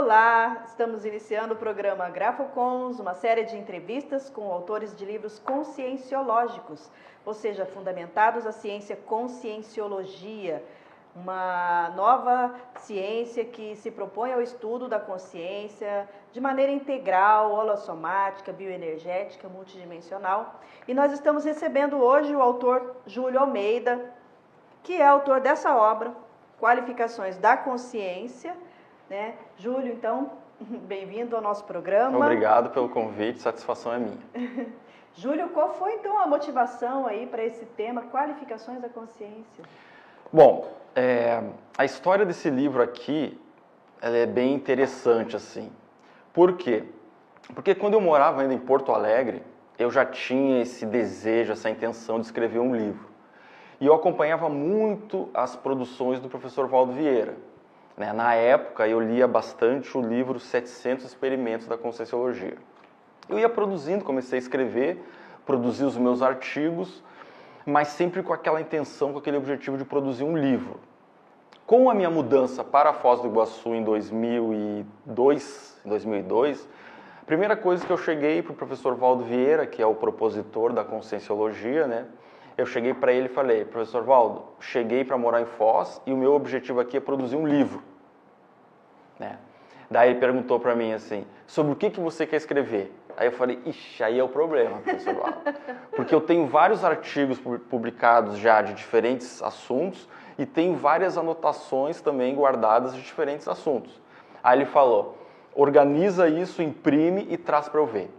Olá, estamos iniciando o programa Grafocons, uma série de entrevistas com autores de livros conscienciológicos, ou seja, fundamentados na ciência conscienciologia, uma nova ciência que se propõe ao estudo da consciência de maneira integral, holossomática, bioenergética, multidimensional. E nós estamos recebendo hoje o autor Júlio Almeida, que é autor dessa obra, Qualificações da Consciência, né? Júlio, então, bem-vindo ao nosso programa. Obrigado pelo convite, satisfação é minha. Júlio, qual foi então a motivação aí para esse tema, Qualificações da Consciência? Bom, a história desse livro aqui, ela é bem interessante, assim. Por quê? Porque quando eu morava ainda em Porto Alegre, eu já tinha esse desejo, essa intenção de escrever um livro. E eu acompanhava muito as produções do professor Valdo Vieira. Na época, eu lia bastante o livro 700 Experimentos da Conscienciologia. Eu ia produzindo, comecei a escrever, produzir os meus artigos, mas sempre com aquela intenção, com aquele objetivo de produzir um livro. Com a minha mudança para a Foz do Iguaçu em 2002, a primeira coisa que eu cheguei para o professor Valdo Vieira, que é o propositor da Conscienciologia, né? Eu cheguei para ele e falei: professor Valdo, cheguei para morar em Foz e o meu objetivo aqui é produzir um livro. Daí ele perguntou para mim assim: sobre o que você quer escrever? Aí eu falei: ixi, aí é o problema, professor Valdo. Porque eu tenho vários artigos publicados já de diferentes assuntos e tenho várias anotações também guardadas de diferentes assuntos. Aí ele falou: organiza isso, imprime e traz para eu ver.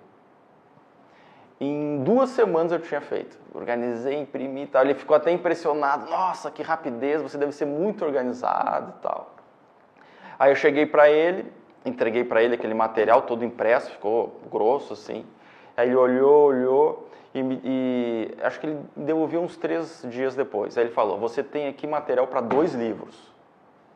Em 2 semanas eu tinha feito. Organizei, imprimi e tal. Ele ficou até impressionado. Nossa, que rapidez, você deve ser muito organizado e tal. Aí eu cheguei para ele, entreguei para ele aquele material todo impresso, ficou grosso assim. Aí ele olhou e acho que ele devolveu uns 3 dias depois. Aí ele falou: você tem aqui material para 2 livros.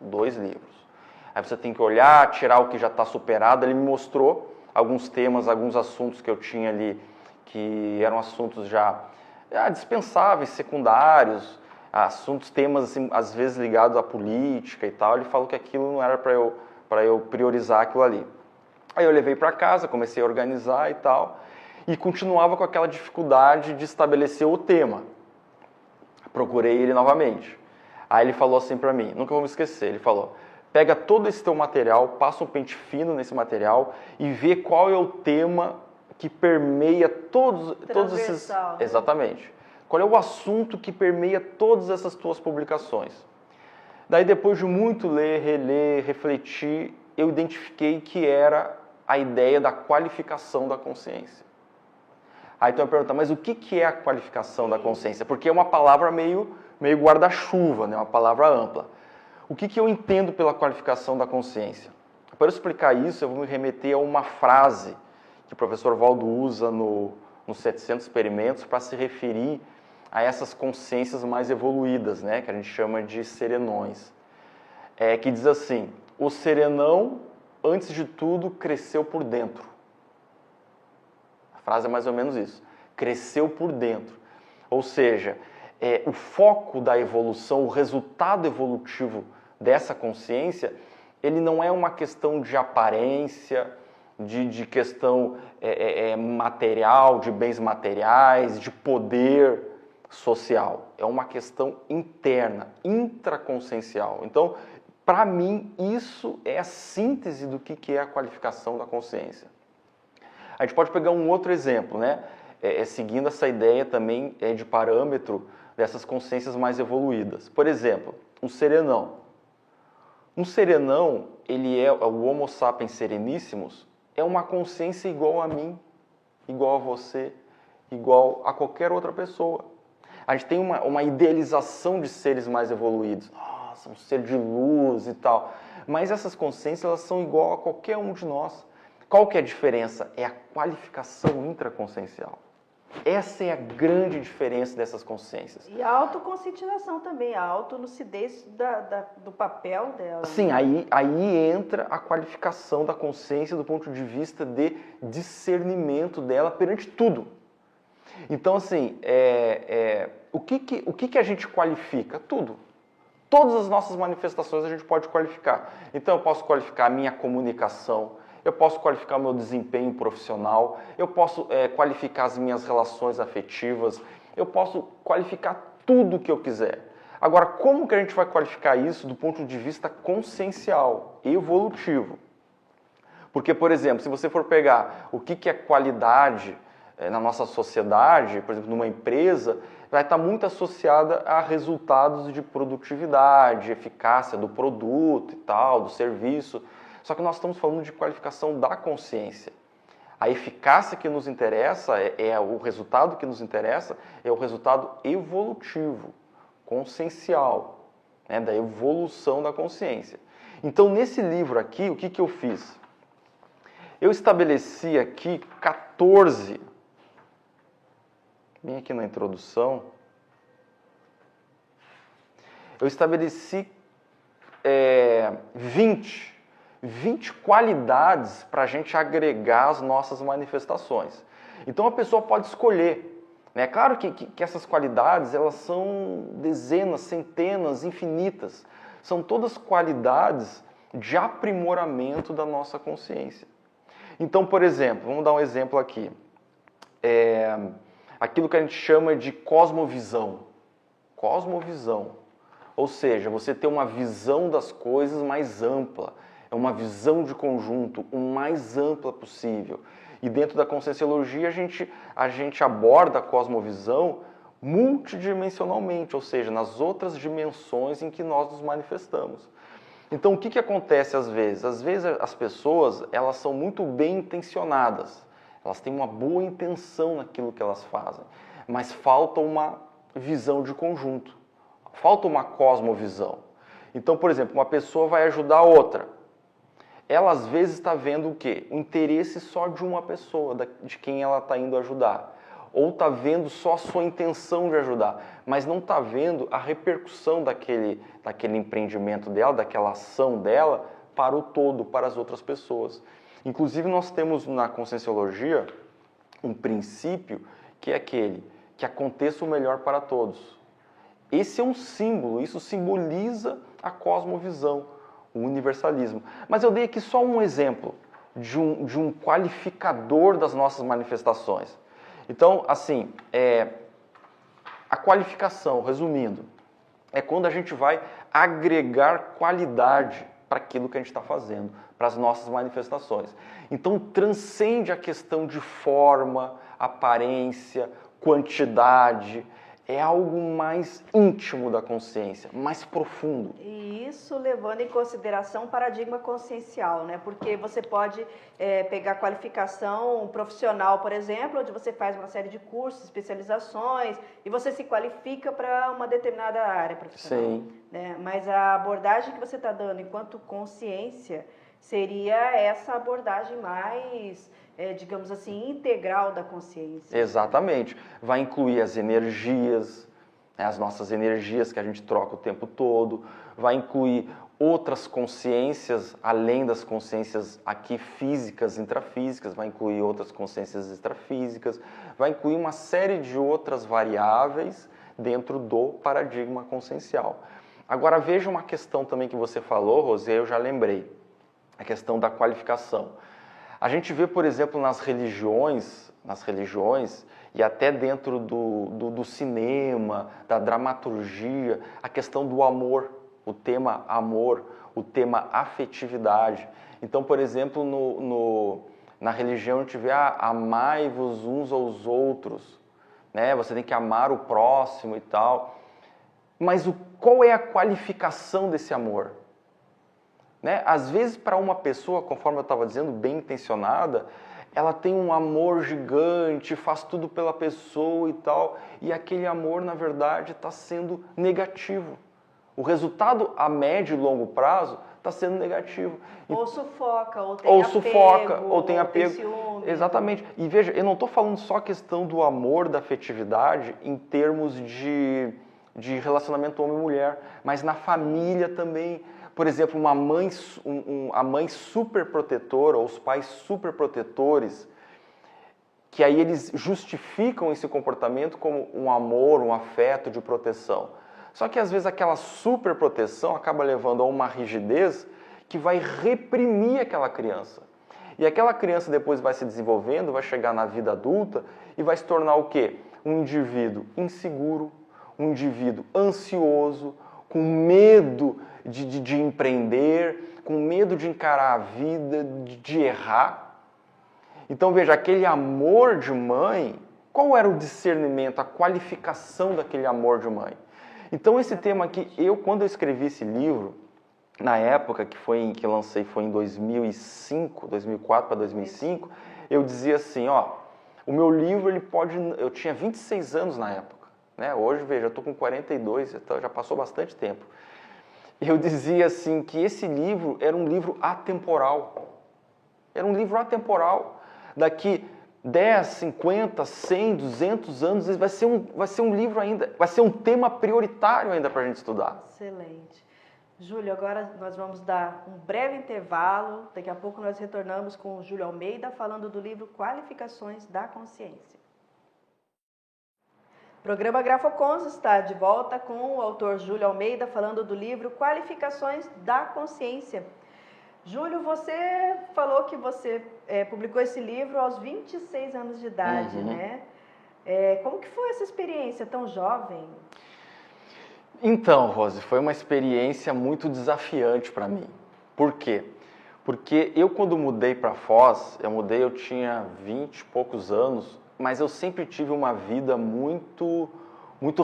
2 livros. Aí você tem que olhar, tirar o que já está superado. Ele me mostrou alguns temas, alguns assuntos que eu tinha ali, que eram assuntos já dispensáveis, secundários, assuntos, temas assim, às vezes ligados à política e tal. Ele falou que aquilo não era para eu priorizar aquilo ali. Aí eu levei para casa, comecei a organizar e tal, e continuava com aquela dificuldade de estabelecer o tema. Procurei ele novamente. Aí ele falou assim para mim, nunca vou me esquecer, ele falou: pega todo esse teu material, passa um pente fino nesse material e vê qual é o tema que permeia todos esses... Né? Exatamente. Qual é o assunto que permeia todas essas tuas publicações? Daí, depois de muito ler, reler, refletir, eu identifiquei que era a ideia da qualificação da consciência. Aí tu vai perguntar: mas o que é a qualificação da consciência? Porque é uma palavra meio guarda-chuva, né? Uma palavra ampla. O que eu entendo pela qualificação da consciência? Para eu explicar isso, eu vou me remeter a uma frase que o professor Valdo usa nos 700 Experimentos para se referir a essas consciências mais evoluídas, né, que a gente chama de serenões. Que diz assim: o serenão, antes de tudo, cresceu por dentro. A frase é mais ou menos isso. Cresceu por dentro. Ou seja, o foco da evolução, o resultado evolutivo dessa consciência, ele não é uma questão de aparência, de questão material, de bens materiais, de poder social. É uma questão interna, intraconsciencial. Então, para mim, isso é a síntese do que é a qualificação da consciência. A gente pode pegar um outro exemplo, né? Seguindo essa ideia também de parâmetro dessas consciências mais evoluídas. Por exemplo, um serenão. Um serenão, ele é o Homo sapiens sereníssimos, é uma consciência igual a mim, igual a você, igual a qualquer outra pessoa. A gente tem uma idealização de seres mais evoluídos. Nossa, um ser de luz e tal. Mas essas consciências, elas são igual a qualquer um de nós. Qual que é a diferença? É a qualificação intraconsciencial. Essa é a grande diferença dessas consciências. E a autoconscientização também, a autolucidez do papel dela. Sim, aí entra a qualificação da consciência do ponto de vista de discernimento dela perante tudo. Então, assim, o que a gente qualifica? Tudo. todas as nossas manifestações a gente pode qualificar. Então eu posso qualificar a minha comunicação, eu posso qualificar o meu desempenho profissional, eu posso qualificar as minhas relações afetivas, eu posso qualificar tudo o que eu quiser. Agora, como que a gente vai qualificar isso do ponto de vista consciencial, evolutivo? Porque, por exemplo, se você for pegar o que é qualidade na nossa sociedade, por exemplo, numa empresa, vai estar muito associada a resultados de produtividade, eficácia do produto e tal, do serviço. Só que nós estamos falando de qualificação da consciência. A eficácia que nos interessa, o resultado que nos interessa, é o resultado evolutivo, consciencial, né, da evolução da consciência. Então, nesse livro aqui, o que eu fiz? Eu estabeleci aqui 14, bem aqui na introdução, eu estabeleci 20 qualidades para a gente agregar as nossas manifestações. Então, a pessoa pode escolher. É claro que essas qualidades, elas são dezenas, centenas, infinitas. São todas qualidades de aprimoramento da nossa consciência. Então, por exemplo, vamos dar um exemplo aqui. Aquilo que a gente chama de cosmovisão. Cosmovisão. Ou seja, você ter uma visão das coisas mais ampla. É uma visão de conjunto, o mais ampla possível. E dentro da conscienciologia a gente aborda a cosmovisão multidimensionalmente, ou seja, nas outras dimensões em que nós nos manifestamos. Então, o que acontece às vezes? Às vezes as pessoas, elas são muito bem intencionadas, elas têm uma boa intenção naquilo que elas fazem, mas falta uma visão de conjunto, falta uma cosmovisão. Então, por exemplo, uma pessoa vai ajudar a outra. Ela às vezes está vendo o quê? O interesse só de uma pessoa, de quem ela está indo ajudar. Ou está vendo só a sua intenção de ajudar, mas não está vendo a repercussão daquele empreendimento dela, daquela ação dela, para o todo, para as outras pessoas. Inclusive, nós temos na conscienciologia um princípio que é aquele, que aconteça o melhor para todos. Esse é um símbolo, isso simboliza a cosmovisão, o universalismo. Mas eu dei aqui só um exemplo de um qualificador das nossas manifestações. Então, assim, a qualificação, resumindo, é quando a gente vai agregar qualidade para aquilo que a gente está fazendo, para as nossas manifestações. Então, transcende a questão de forma, aparência, quantidade. É algo mais íntimo da consciência, mais profundo. E isso levando em consideração o paradigma consciencial, né? Porque você pode pegar qualificação profissional, por exemplo, onde você faz uma série de cursos, especializações, e você se qualifica para uma determinada área profissional. Sim. Né? Mas a abordagem que você está dando enquanto consciência seria essa abordagem mais, digamos assim, integral da consciência. Exatamente. Vai incluir as energias, as nossas energias que a gente troca o tempo todo, vai incluir outras consciências, além das consciências aqui físicas, intrafísicas, vai incluir outras consciências extrafísicas, vai incluir uma série de outras variáveis dentro do paradigma consciencial. Agora veja uma questão também que você falou, Rosê, eu já lembrei, a questão da qualificação. A gente vê, por exemplo, nas religiões e até dentro do cinema, da dramaturgia, a questão do amor, o tema amor, o tema afetividade. Então, por exemplo, na religião a gente vê, amai-vos uns aos outros, né? Você tem que amar o próximo e tal. Mas qual é a qualificação desse amor? Né? Às vezes, para uma pessoa, conforme eu estava dizendo, bem intencionada, ela tem um amor gigante, faz tudo pela pessoa e tal, e aquele amor, na verdade, está sendo negativo. O resultado a médio e longo prazo está sendo negativo. Ou sufoca, ou tem apego. Tem ciúme. Exatamente. E veja, eu não estou falando só a questão do amor, da afetividade, em termos de relacionamento homem-mulher, mas na família também. Por exemplo, a mãe super protetora, ou os pais super protetores, que aí eles justificam esse comportamento como um amor, um afeto de proteção. Só que às vezes aquela superproteção acaba levando a uma rigidez que vai reprimir aquela criança. E aquela criança depois vai se desenvolvendo, vai chegar na vida adulta e vai se tornar o quê? Um indivíduo inseguro, um indivíduo ansioso, com medo de empreender, com medo de encarar a vida, de errar. Então veja, aquele amor de mãe, qual era o discernimento, a qualificação daquele amor de mãe? Então esse tema aqui, quando eu escrevi esse livro, na época que lancei foi em 2005, 2004 para 2005, eu dizia assim, o meu livro eu tinha 26 anos na época, né? Hoje, veja, eu estou com 42, então já passou bastante tempo. Eu dizia assim que esse livro era um livro atemporal. Era um livro atemporal. Daqui 10, 50, 100, 200 anos, vai ser um livro ainda, vai ser um tema prioritário ainda para a gente estudar. Excelente. Júlio, agora nós vamos dar um breve intervalo. Daqui a pouco nós retornamos com o Júlio Almeida falando do livro Qualificações da Consciência. O programa Grafocons está de volta com o autor Júlio Almeida falando do livro Qualificações da Consciência. Júlio, você falou que você publicou esse livro aos 26 anos de idade, né? Como que foi essa experiência tão jovem? Então, Rose, foi uma experiência muito desafiante para mim. Por quê? Porque eu, quando mudei para Foz, eu tinha 20 e poucos anos, mas eu sempre tive uma vida muito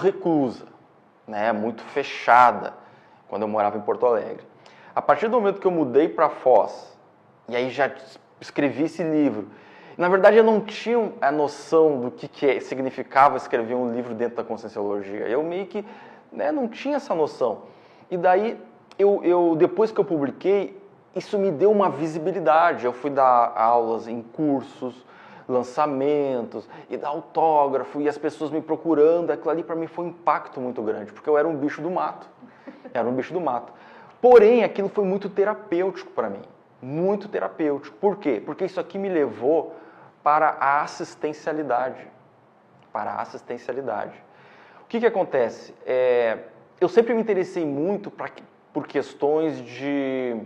reclusa, né? Muito fechada, quando eu morava em Porto Alegre. A partir do momento que eu mudei para Foz, e aí já escrevi esse livro, na verdade eu não tinha a noção do que significava escrever um livro dentro da Conscienciologia. Eu meio que não tinha essa noção. E daí, depois que eu publiquei, isso me deu uma visibilidade. Eu fui dar aulas em cursos, lançamentos, e dar autógrafo, e as pessoas me procurando. Aquilo ali para mim foi um impacto muito grande, porque eu era um bicho do mato. Porém, aquilo foi muito terapêutico para mim. Muito terapêutico. Por quê? Porque isso aqui me levou para a assistencialidade. O que acontece? Eu sempre me interessei muito por questões de,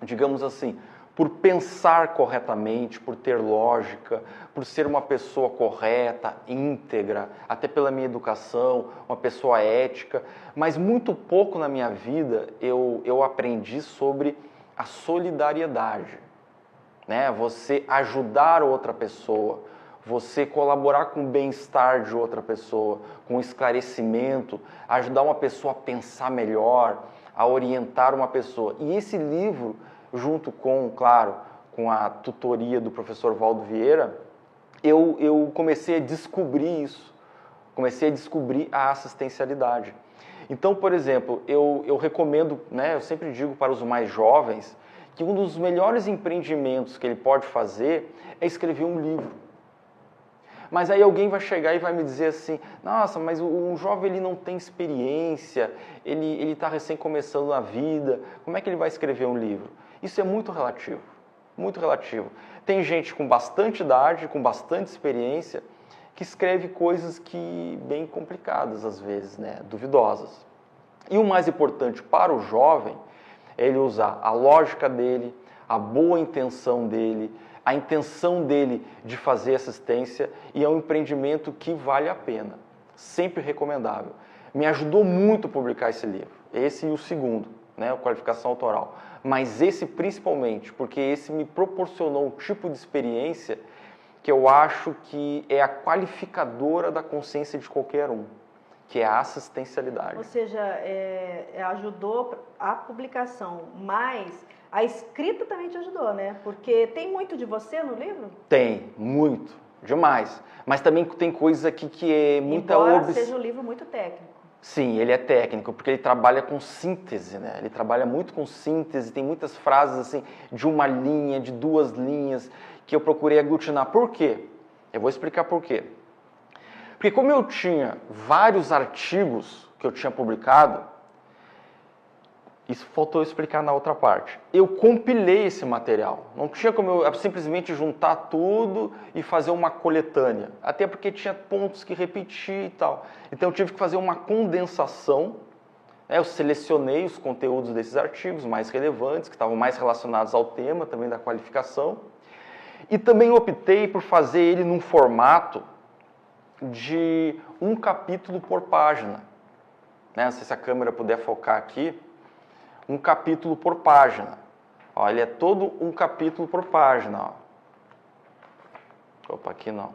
digamos assim, por pensar corretamente, por ter lógica, por ser uma pessoa correta, íntegra, até pela minha educação, uma pessoa ética. Mas muito pouco na minha vida eu aprendi sobre a solidariedade, né? Você ajudar outra pessoa, você colaborar com o bem-estar de outra pessoa, com o esclarecimento, ajudar uma pessoa a pensar melhor, a orientar uma pessoa. E esse livro, junto com, claro, com a tutoria do professor Valdo Vieira, eu comecei a descobrir isso, comecei a descobrir a assistencialidade. Então, por exemplo, eu recomendo, né, eu sempre digo para os mais jovens, que um dos melhores empreendimentos que ele pode fazer é escrever um livro. Mas aí alguém vai chegar e vai me dizer assim, nossa, mas um jovem ele não tem experiência, ele está recém começando na vida, como é que ele vai escrever um livro? Isso é muito relativo, muito relativo. Tem gente com bastante idade, com bastante experiência, que escreve coisas bem complicadas às vezes, né? Duvidosas. E o mais importante para o jovem é ele usar a lógica dele, a boa intenção dele, a intenção dele de fazer assistência, e é um empreendimento que vale a pena, sempre recomendável. Me ajudou muito a publicar esse livro, esse e o segundo, né, a qualificação autoral, mas esse principalmente, porque esse me proporcionou um tipo de experiência que eu acho que é a qualificadora da consciência de qualquer um, que é a assistencialidade. Ou seja, ajudou a publicação, mas a escrita também te ajudou, né? Porque tem muito de você no livro? Tem, muito, demais. Mas também tem coisa aqui que é muita... Embora seja um livro muito técnico. Sim, ele é técnico, porque ele trabalha com síntese, né? Ele trabalha muito com síntese, tem muitas frases assim, de uma linha, de duas linhas, que eu procurei aglutinar. Por quê? Eu vou explicar por quê. Porque como eu tinha vários artigos que eu tinha publicado, isso faltou explicar na outra parte. Eu compilei esse material. Não tinha como eu simplesmente juntar tudo e fazer uma coletânea. Até porque tinha pontos que repetir e tal. Então eu tive que fazer uma condensação Eu selecionei os conteúdos desses artigos mais relevantes, que estavam mais relacionados ao tema também da qualificação. E também optei por fazer ele num formato de um capítulo por página. Não sei se a câmera puder focar aqui. Um capítulo por página. Ó, ele é todo um capítulo por página. Ó. Opa, aqui não.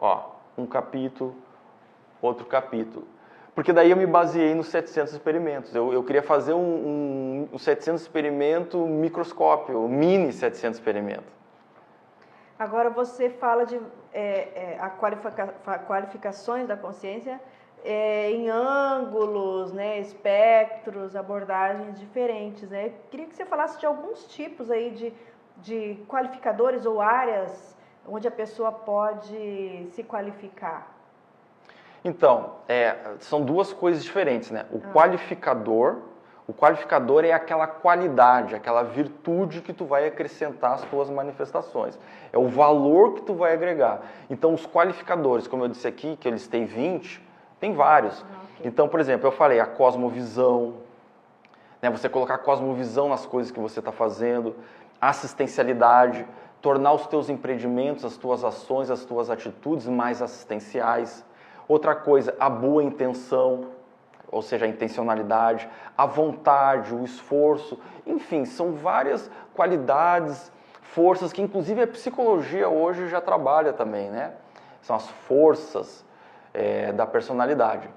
Ó, um capítulo, outro capítulo. Porque daí eu me baseei nos 700 experimentos. Eu queria fazer um 700 experimento microscópio, um mini 700 experimento. Agora você fala de qualificações da consciência em ângulos, né, espectros, abordagens diferentes, né? Eu queria que você falasse de alguns tipos aí de qualificadores ou áreas onde a pessoa pode se qualificar. Então, são duas coisas diferentes, né? O qualificador é aquela qualidade, aquela virtude que tu vai acrescentar às tuas manifestações. É o valor que tu vai agregar. Então, os qualificadores, como eu disse aqui, que eu listei 20, tem vários. Okay. Então, por exemplo, eu falei a cosmovisão, né? Você colocar a cosmovisão nas coisas que você está fazendo, a assistencialidade, tornar os teus empreendimentos, as tuas ações, as tuas atitudes mais assistenciais. Outra coisa, a boa intenção, ou seja, a intencionalidade, a vontade, o esforço, enfim, são várias qualidades, forças que inclusive a psicologia hoje já trabalha também, né? São as forças da personalidade.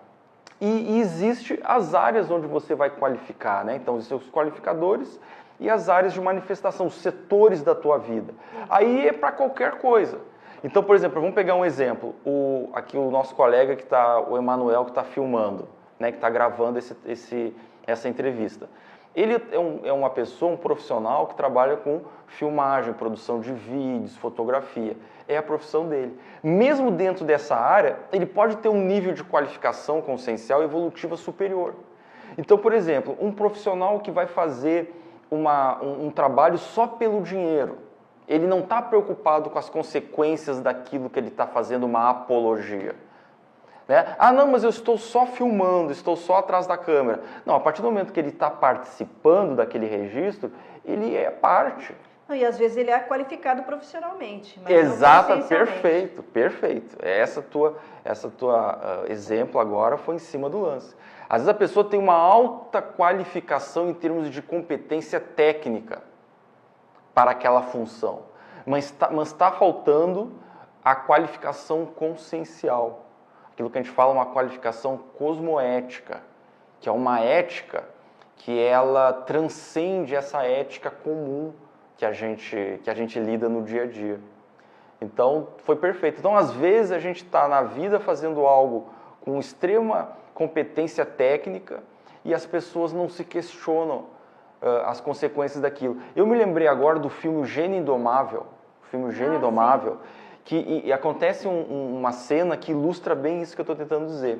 E existe as áreas onde você vai qualificar, né? Então, existem os qualificadores e as áreas de manifestação, os setores da tua vida. Aí é para qualquer coisa. Então, por exemplo, vamos pegar um exemplo. Aqui o nosso colega, o Emanuel, que está filmando, né, que está gravando essa entrevista. Ele é uma pessoa, um profissional que trabalha com filmagem, produção de vídeos, fotografia. É a profissão dele. Mesmo dentro dessa área, ele pode ter um nível de qualificação consciencial evolutiva superior. Então, por exemplo, um profissional que vai fazer um trabalho só pelo dinheiro, ele não está preocupado com as consequências daquilo que ele está fazendo uma apologia. Né? Ah, não, mas eu estou só filmando, estou só atrás da câmera. Não, a partir do momento que ele está participando daquele registro, ele é parte. E às vezes ele é qualificado profissionalmente. Mas exato, perfeito, perfeito. Essa tua exemplo agora foi em cima do lance. Às vezes a pessoa tem uma alta qualificação em termos de competência técnica para aquela função, mas está faltando a qualificação consciencial. Aquilo que a gente fala, uma qualificação cosmoética, que é uma ética que ela transcende essa ética comum que a gente lida no dia a dia. Então, foi perfeito. Então, às vezes, a gente está na vida fazendo algo com extrema competência técnica e as pessoas não se questionam as consequências daquilo. Eu me lembrei agora do filme Gênio Indomável, que acontece uma cena que ilustra bem isso que eu estou tentando dizer.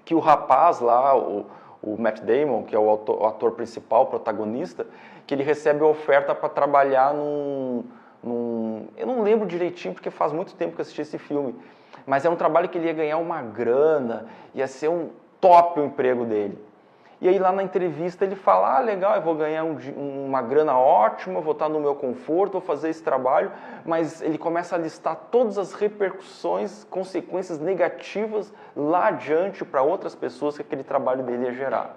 Que o rapaz lá, o Matt Damon, que é o ator principal, protagonista, que ele recebe a oferta para trabalhar eu não lembro direitinho, porque faz muito tempo que eu assisti esse filme, mas é um trabalho que ele ia ganhar uma grana, ia ser um top o emprego dele. E aí lá na entrevista ele fala, legal, eu vou ganhar uma grana ótima, vou estar no meu conforto, vou fazer esse trabalho, mas ele começa a listar todas as repercussões, consequências negativas lá adiante para outras pessoas que aquele trabalho dele ia gerar.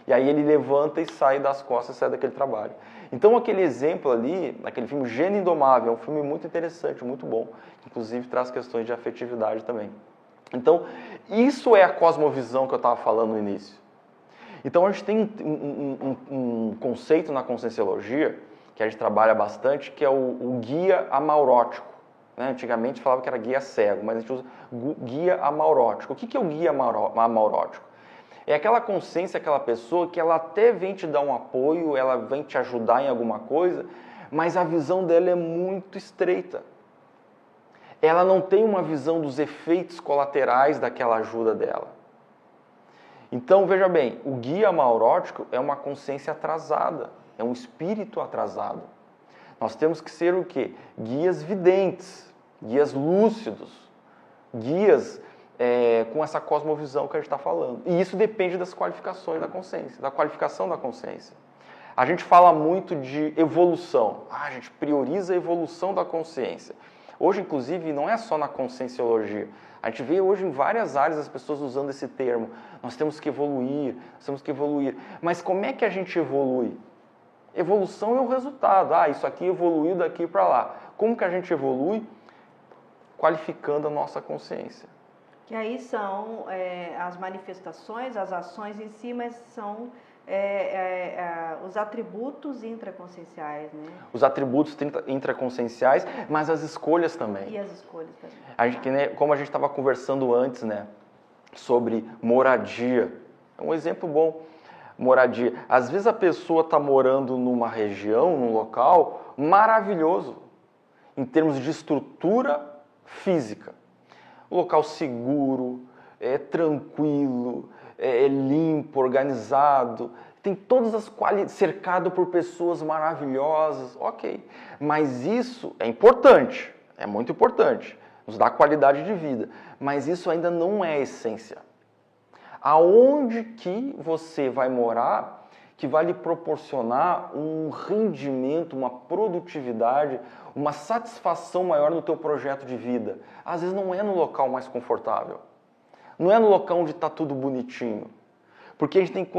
E aí ele levanta e sai das costas, sai daquele trabalho. Então aquele exemplo ali, aquele filme Gênio Indomável, é um filme muito interessante, muito bom, que inclusive traz questões de afetividade também. Então, isso é a cosmovisão que eu estava falando no início. Então, a gente tem um conceito na conscienciologia, que a gente trabalha bastante, que é o guia amaurótico. Né? Antigamente falava que era guia cego, mas a gente usa guia amaurótico. O que é o guia amaurótico? É aquela consciência, aquela pessoa que ela até vem te dar um apoio, ela vem te ajudar em alguma coisa, mas a visão dela é muito estreita. Ela não tem uma visão dos efeitos colaterais daquela ajuda dela. Então, veja bem, o guia amaurótico é uma consciência atrasada, é um espírito atrasado. Nós temos que ser o quê? Guias videntes, guias lúcidos, guias com essa cosmovisão que a gente está falando. E isso depende das qualificações da consciência, da qualificação da consciência. A gente fala muito de evolução. A gente prioriza a evolução da consciência. Hoje, inclusive, não é só na conscienciologia. A gente vê hoje em várias áreas as pessoas usando esse termo. Nós temos que evoluir, nós temos que evoluir. Mas como é que a gente evolui? Evolução é o resultado. Isso aqui evoluiu daqui para lá. Como que a gente evolui? Qualificando a nossa consciência. Que aí são as manifestações, as ações em si, mas são os atributos intraconscienciais, né? Os atributos intraconscienciais, mas as escolhas também. E as escolhas também. Como a gente estava conversando antes, né, sobre moradia. É um exemplo bom. Moradia. Às vezes a pessoa está morando numa região, num local maravilhoso, em termos de estrutura física. Um local seguro, tranquilo, limpo, organizado, tem todas as qualidades, cercado por pessoas maravilhosas, ok. Mas isso é importante, é muito importante, nos dá qualidade de vida, mas isso ainda não é a essência. Aonde que você vai morar que vai lhe proporcionar um rendimento, uma produtividade, uma satisfação maior no teu projeto de vida? Às vezes não é no local mais confortável. Não é no local onde está tudo bonitinho. Porque a gente tem que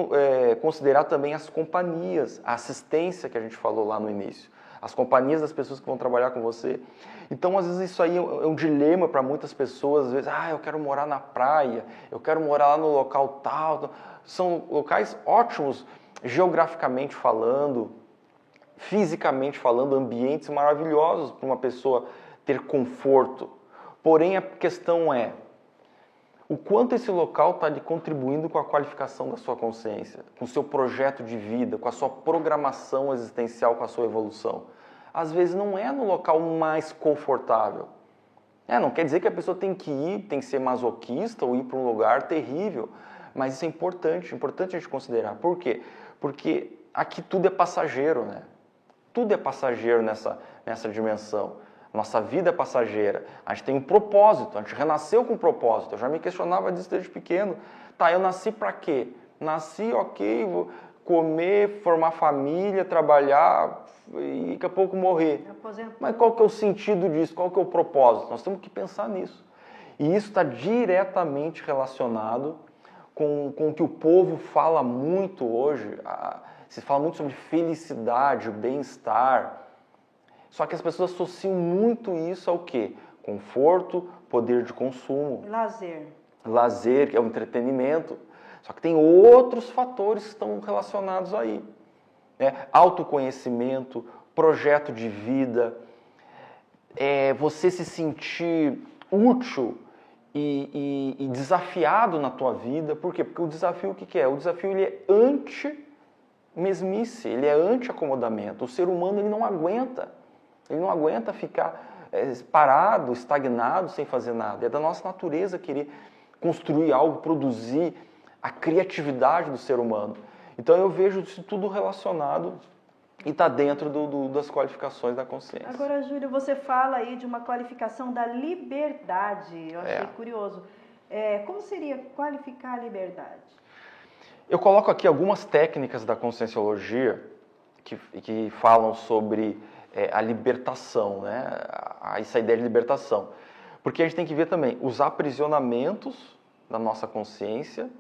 considerar também as companhias, a assistência que a gente falou lá no início. As companhias das pessoas que vão trabalhar com você. Então, às vezes, isso aí é um dilema para muitas pessoas. Às vezes, eu quero morar na praia, eu quero morar lá no local tal. São locais ótimos, geograficamente falando, fisicamente falando, ambientes maravilhosos para uma pessoa ter conforto. Porém, a questão é, o quanto esse local está lhe contribuindo com a qualificação da sua consciência, com o seu projeto de vida, com a sua programação existencial, com a sua evolução. Às vezes não é no local mais confortável. Não quer dizer que a pessoa tem que ser masoquista ou ir para um lugar terrível, mas isso é importante a gente considerar. Por quê? Porque aqui tudo é passageiro, né? Tudo é passageiro nessa dimensão. Nossa vida é passageira. A gente tem um propósito, a gente renasceu com um propósito. Eu já me questionava disso desde pequeno. Eu nasci para quê? Nasci, ok, vou comer, formar família, trabalhar e daqui a pouco morrer. Mas qual que é o sentido disso? Qual que é o propósito? Nós temos que pensar nisso. E isso está diretamente relacionado com o que o povo fala muito hoje. Se fala muito sobre felicidade, bem-estar. Só que as pessoas associam muito isso ao quê? Conforto, poder de consumo. Lazer, que é o entretenimento. Só que tem outros fatores que estão relacionados aí. Autoconhecimento, projeto de vida, você se sentir útil e desafiado na tua vida. Por quê? Porque o desafio o que é? O desafio ele é anti-mesmice, ele é anti-acomodamento. O ser humano ele não aguenta. Ele não aguenta ficar parado, estagnado, sem fazer nada. É da nossa natureza querer construir algo, produzir a criatividade do ser humano. Então eu vejo isso tudo relacionado e está dentro das qualificações da consciência. Agora, Júlio, você fala aí de uma qualificação da liberdade. Eu achei curioso. Como seria qualificar a liberdade? Eu coloco aqui algumas técnicas da conscienciologia que falam sobre a libertação, né? Essa ideia de libertação. Porque a gente tem que ver também os aprisionamentos da nossa consciência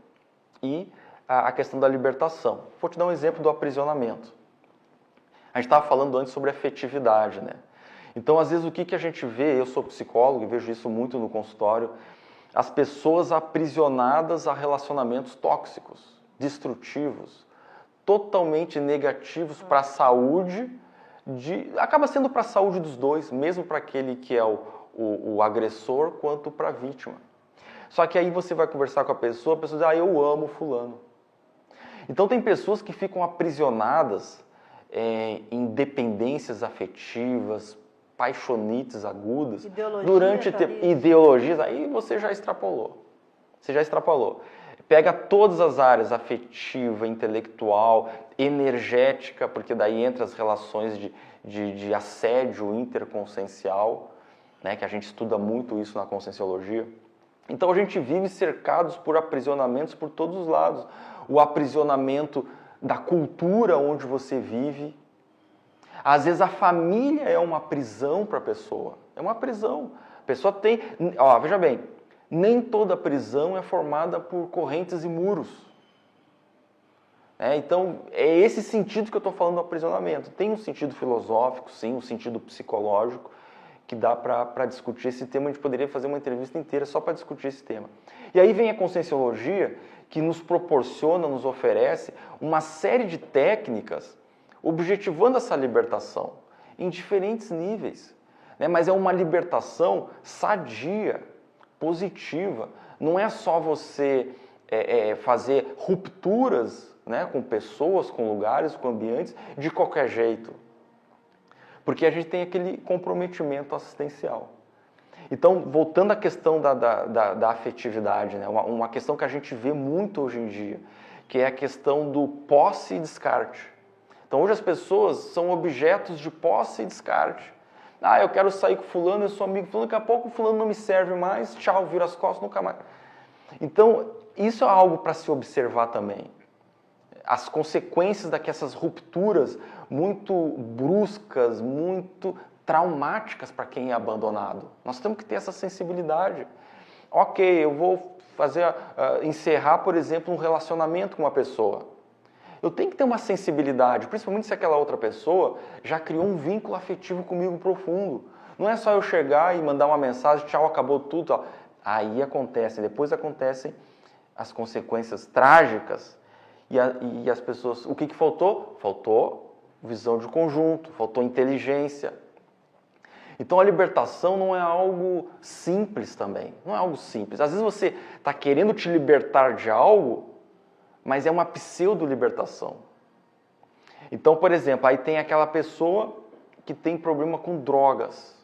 e a questão da libertação. Vou te dar um exemplo do aprisionamento. A gente estava falando antes sobre afetividade, né? Então, às vezes, o que a gente vê, eu sou psicólogo e vejo isso muito no consultório, as pessoas aprisionadas a relacionamentos tóxicos, destrutivos, totalmente negativos para a saúde, acaba sendo para a saúde dos dois, mesmo para aquele que é o agressor, quanto para a vítima. Só que aí você vai conversar com a pessoa diz, eu amo fulano. Então tem pessoas que ficam aprisionadas em dependências afetivas, paixonites agudas, ideologias, aí você já extrapolou. Pega todas as áreas, afetiva, intelectual, energética, porque daí entra as relações de assédio interconsciencial, né, que a gente estuda muito isso na conscienciologia. Então a gente vive cercados por aprisionamentos por todos os lados. O aprisionamento da cultura onde você vive. Às vezes a família é uma prisão para a pessoa. É uma prisão. A pessoa tem... Ó, veja bem, nem toda prisão é formada por correntes e muros. Então, é esse sentido que eu estou falando do aprisionamento. Tem um sentido filosófico, sim, um sentido psicológico, que dá para discutir esse tema. A gente poderia fazer uma entrevista inteira só para discutir esse tema. E aí vem a conscienciologia, que nos proporciona, nos oferece uma série de técnicas objetivando essa libertação em diferentes níveis. Mas é uma libertação sadia, positiva. Não é só você fazer rupturas, com pessoas, com lugares, com ambientes, de qualquer jeito. Porque a gente tem aquele comprometimento assistencial. Então, voltando à questão da afetividade, uma questão que a gente vê muito hoje em dia, que é a questão do posse e descarte. Então, hoje as pessoas são objetos de posse e descarte. Eu quero sair com fulano, eu sou amigo do fulano, daqui a pouco o fulano não me serve mais, tchau, vira as costas, nunca mais. Então, isso é algo para se observar também. As consequências daquelas rupturas muito bruscas, muito traumáticas para quem é abandonado. Nós temos que ter essa sensibilidade. Ok, eu vou encerrar, por exemplo, um relacionamento com uma pessoa. Eu tenho que ter uma sensibilidade, principalmente se aquela outra pessoa já criou um vínculo afetivo comigo profundo. Não é só eu chegar e mandar uma mensagem, tchau, acabou tudo. Tal. Aí depois acontecem as consequências trágicas. E as pessoas, o que faltou? Faltou visão de conjunto, faltou inteligência. Então a libertação não é algo simples também, não é algo simples. Às vezes você está querendo te libertar de algo, mas é uma pseudo-libertação. Então, por exemplo, aí tem aquela pessoa que tem problema com drogas.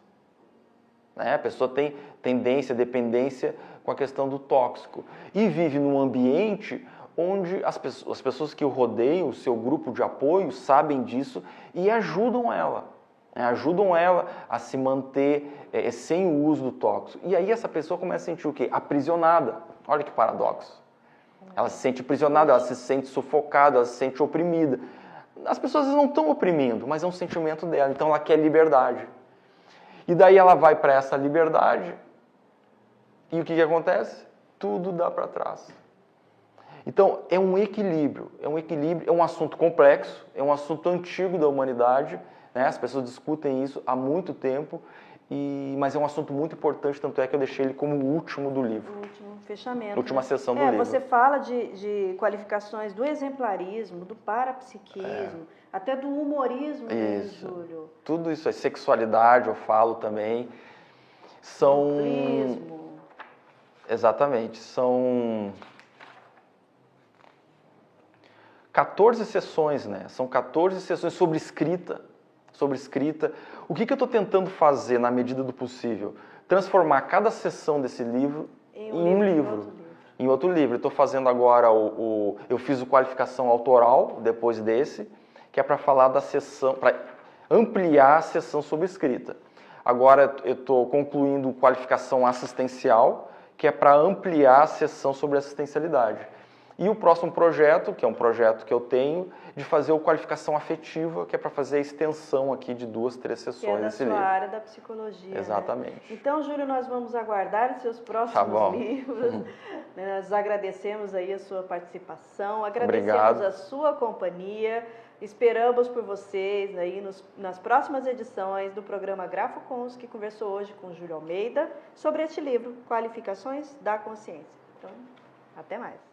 A pessoa tem tendência, dependência com a questão do tóxico. E vive num ambiente onde as pessoas que o rodeiam, o seu grupo de apoio, sabem disso e ajudam ela. Ajudam ela a se manter sem o uso do tóxico. E aí essa pessoa começa a sentir o quê? Aprisionada. Olha que paradoxo. Ela se sente aprisionada, ela se sente sufocada, ela se sente oprimida. As pessoas não estão oprimindo, mas é um sentimento dela. Então ela quer liberdade. E daí ela vai para essa liberdade e o que acontece? Tudo dá para trás. Então, é um equilíbrio, é um assunto complexo, é um assunto antigo da humanidade, as pessoas discutem isso há muito tempo, mas é um assunto muito importante, tanto é que eu deixei ele como o último do livro. O último fechamento. Última sessão do livro. Você fala de qualificações do exemplarismo, do parapsiquismo, até do humorismo, isso. Júlio. Tudo isso, a sexualidade eu falo também, são... Simplismo. Exatamente, são... 14 sessões, São 14 sessões sobre escrita. O que eu estou tentando fazer na medida do possível? Transformar cada sessão desse livro em um livro. Em outro livro. Estou fazendo agora eu fiz o qualificação autoral depois desse, que é para falar da sessão, para ampliar a sessão sobre escrita. Agora eu estou concluindo qualificação assistencial, que é para ampliar a sessão sobre assistencialidade. E o próximo projeto, que é um projeto que eu tenho, de fazer o qualificação afetiva, que é para fazer a extensão aqui de 2, 3 sessões desse livro. Que é da sua área da psicologia. Exatamente. Então, Júlio, nós vamos aguardar os seus próximos livros. Nós agradecemos aí a sua participação, agradecemos Obrigado. A sua companhia. Esperamos por vocês aí nas próximas edições do programa GrafoCons, que conversou hoje com o Júlio Almeida sobre este livro, Qualificações da Consciência. Então, até mais.